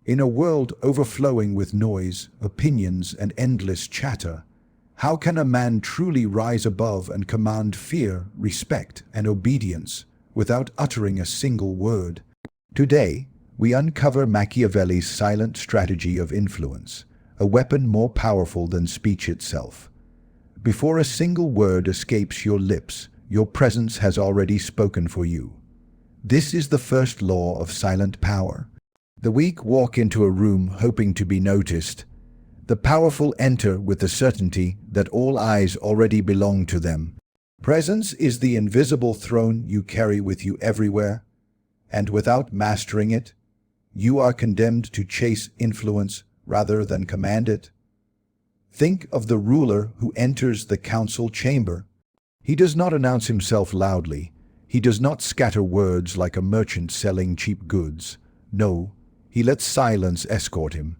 In a world overflowing with noise, opinions, and endless chatter, how can a man truly rise above and command fear, respect, and obedience without uttering a single word? Today, we uncover Machiavelli's silent strategy of influence, a weapon more powerful than speech itself. Before a single word escapes your lips, your presence has already spoken for you. This is the first law of silent power. The weak walk into a room hoping to be noticed. The powerful enter with the certainty that all eyes already belong to them. Presence is the invisible throne you carry with you everywhere, and without mastering it, you are condemned to chase influence rather than command it. Think of the ruler who enters the council chamber. He does not announce himself loudly. He does not scatter words like a merchant selling cheap goods. No, he lets silence escort him.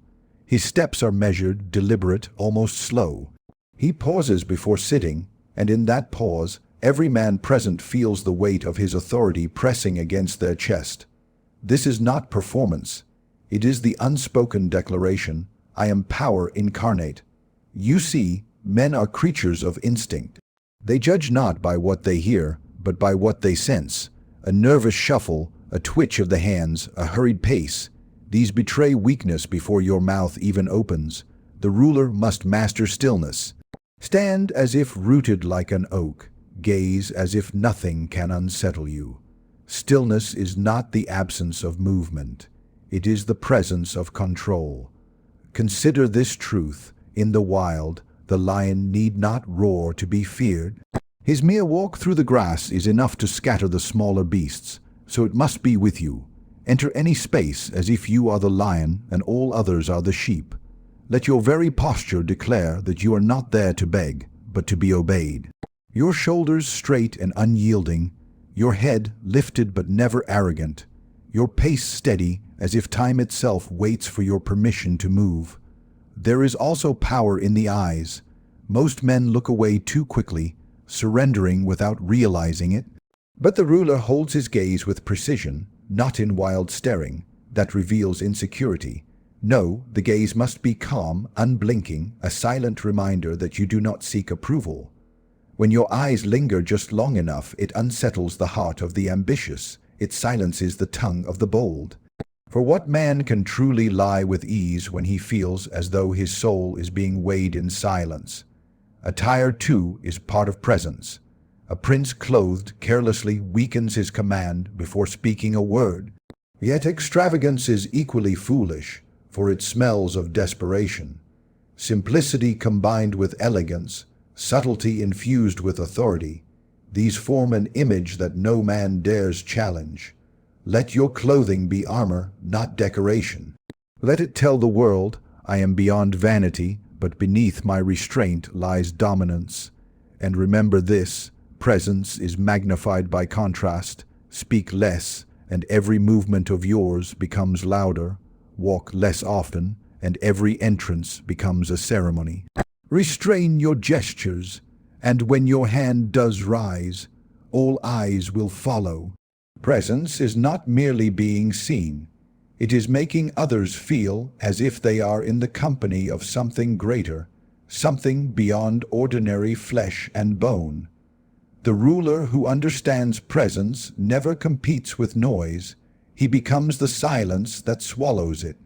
His steps are measured, deliberate, almost slow. He pauses before sitting, and in that pause, every man present feels the weight of his authority pressing against their chest. This is not performance. It is the unspoken declaration, I am power incarnate. You see, men are creatures of instinct. They judge not by what they hear, but by what they sense. A nervous shuffle, a twitch of the hands, a hurried pace. These betray weakness before your mouth even opens. The ruler must master stillness. Stand as if rooted like an oak. Gaze as if nothing can unsettle you. Stillness is not the absence of movement. It is the presence of control. Consider this truth. In the wild, the lion need not roar to be feared. His mere walk through the grass is enough to scatter the smaller beasts, so it must be with you. Enter any space as if you are the lion and all others are the sheep. Let your very posture declare that you are not there to beg, but to be obeyed. Your shoulders straight and unyielding, your head lifted but never arrogant, your pace steady as if time itself waits for your permission to move. There is also power in the eyes. Most men look away too quickly, surrendering without realizing it. But the ruler holds his gaze with precision, not in wild staring that reveals insecurity. No, the gaze must be calm, unblinking, a silent reminder that you do not seek approval. When your eyes linger just long enough, it unsettles the heart of the ambitious. It silences the tongue of the bold. For what man can truly lie with ease when he feels as though his soul is being weighed in silence? Attire, too, is part of presence. A prince clothed carelessly weakens his command before speaking a word. Yet extravagance is equally foolish, for it smells of desperation. Simplicity combined with elegance, subtlety infused with authority, these form an image that no man dares challenge. Let your clothing be armor, not decoration. Let it tell the world, I am beyond vanity, but beneath my restraint lies dominance. And remember this, presence is magnified by contrast. Speak less, and every movement of yours becomes louder. Walk less often, and every entrance becomes a ceremony. Restrain your gestures, and when your hand does rise, all eyes will follow. Presence is not merely being seen. It is making others feel as if they are in the company of something greater, something beyond ordinary flesh and bone. The ruler who understands presence never competes with noise. He becomes the silence that swallows it.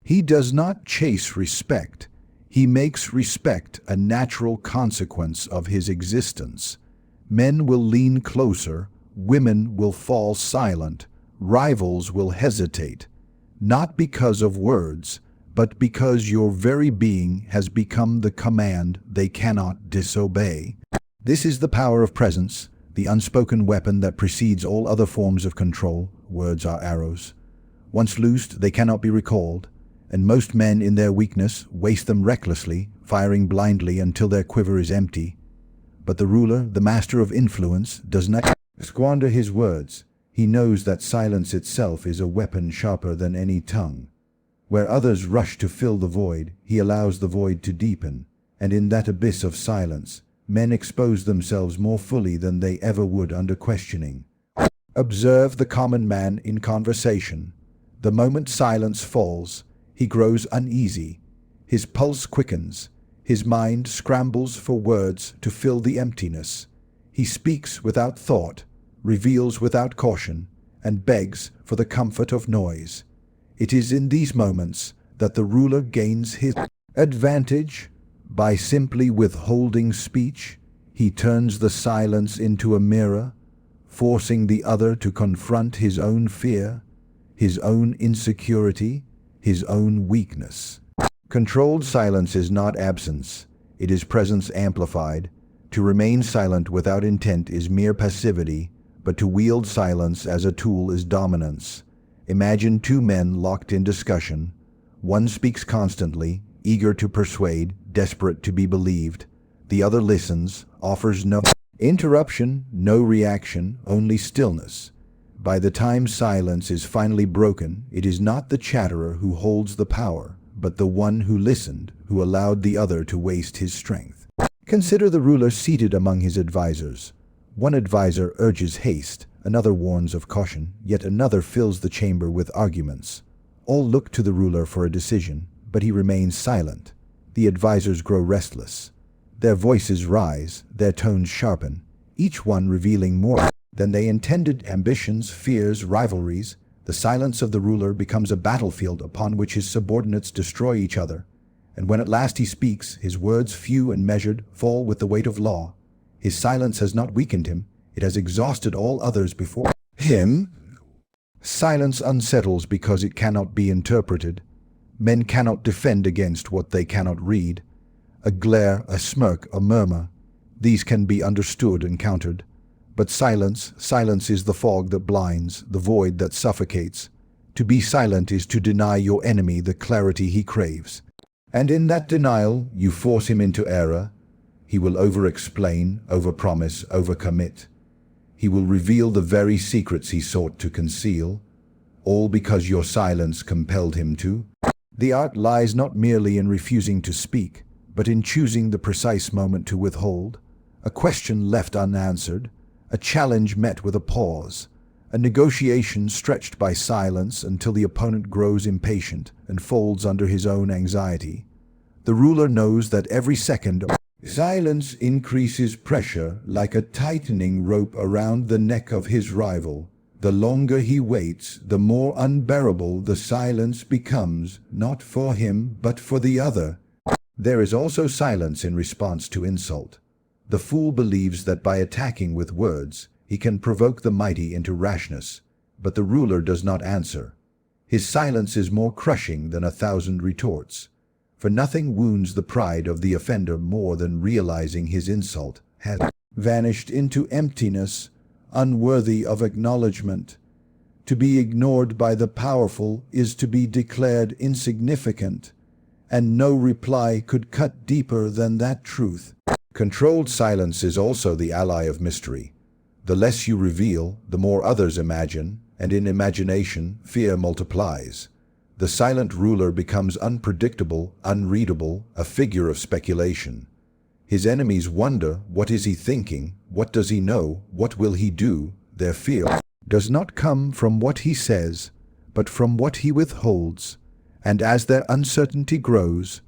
He does not chase respect. He makes respect a natural consequence of his existence. Men will lean closer, women will fall silent, rivals will hesitate, not because of words, but because your very being has become the command they cannot disobey. This is the power of presence, the unspoken weapon that precedes all other forms of control. Words are arrows. Once loosed, they cannot be recalled, and most men in their weakness waste them recklessly, firing blindly until their quiver is empty. But the ruler, the master of influence, does not squander his words. He knows that silence itself is a weapon sharper than any tongue. Where others rush to fill the void, he allows the void to deepen, and in that abyss of silence, men expose themselves more fully than they ever would under questioning. Observe the common man in conversation. The moment silence falls, He grows uneasy. His pulse quickens. His mind scrambles for words to fill the emptiness. He speaks without thought, reveals without caution, and begs for the comfort of noise. It is in these moments that the ruler gains his advantage. By simply withholding speech, he turns the silence into a mirror, forcing the other to confront his own fear, his own insecurity, his own weakness. Controlled silence is not absence, it is presence amplified. To remain silent without intent is mere passivity, but to wield silence as a tool is dominance. Imagine two men locked in discussion. One speaks constantly, eager to persuade, desperate to be believed. The other listens, offers no interruption, no reaction, only stillness. By the time silence is finally broken, it is not the chatterer who holds the power, but the one who listened, who allowed the other to waste his strength. Consider the ruler seated among his advisors. One advisor urges haste, another warns of caution, yet another fills the chamber with arguments. All look to the ruler for a decision, but he remains silent. The advisors grow restless. Their voices rise, their tones sharpen, each one revealing more than they intended: ambitions, fears, rivalries. The silence of the ruler becomes a battlefield upon which his subordinates destroy each other. And when at last he speaks, his words, few and measured, fall with the weight of law. His silence has not weakened him, it has exhausted all others before him. Silence unsettles because it cannot be interpreted. Men cannot defend against what they cannot read. A glare, a smirk, a murmur, these can be understood and countered. But silence is the fog that blinds, the void that suffocates. To be silent is to deny your enemy the clarity he craves. And in that denial, you force him into error. He will over-explain, over-promise, over-commit. He will reveal the very secrets he sought to conceal, all because your silence compelled him to. The art lies not merely in refusing to speak, but in choosing the precise moment to withhold. A question left unanswered, a challenge met with a pause, a negotiation stretched by silence until the opponent grows impatient and folds under his own anxiety. The ruler knows that every second silence increases pressure like a tightening rope around the neck of his rival. The longer he waits, the more unbearable the silence becomes, not for him, but for the other. There is also silence in response to insult. The fool believes that by attacking with words, he can provoke the mighty into rashness, but the ruler does not answer. His silence is more crushing than 1,000 retorts, for nothing wounds the pride of the offender more than realizing his insult has vanished into emptiness, unworthy of acknowledgement. To be ignored by the powerful is to be declared insignificant, and no reply could cut deeper than that truth. Controlled silence is also the ally of mystery. The less you reveal, the more others imagine, and in imagination, fear multiplies. The silent ruler becomes unpredictable, unreadable, a figure of speculation. His enemies wonder, what is he thinking? What does he know? What will he do? Their fear does not come from what he says, but from what he withholds. And as their uncertainty grows,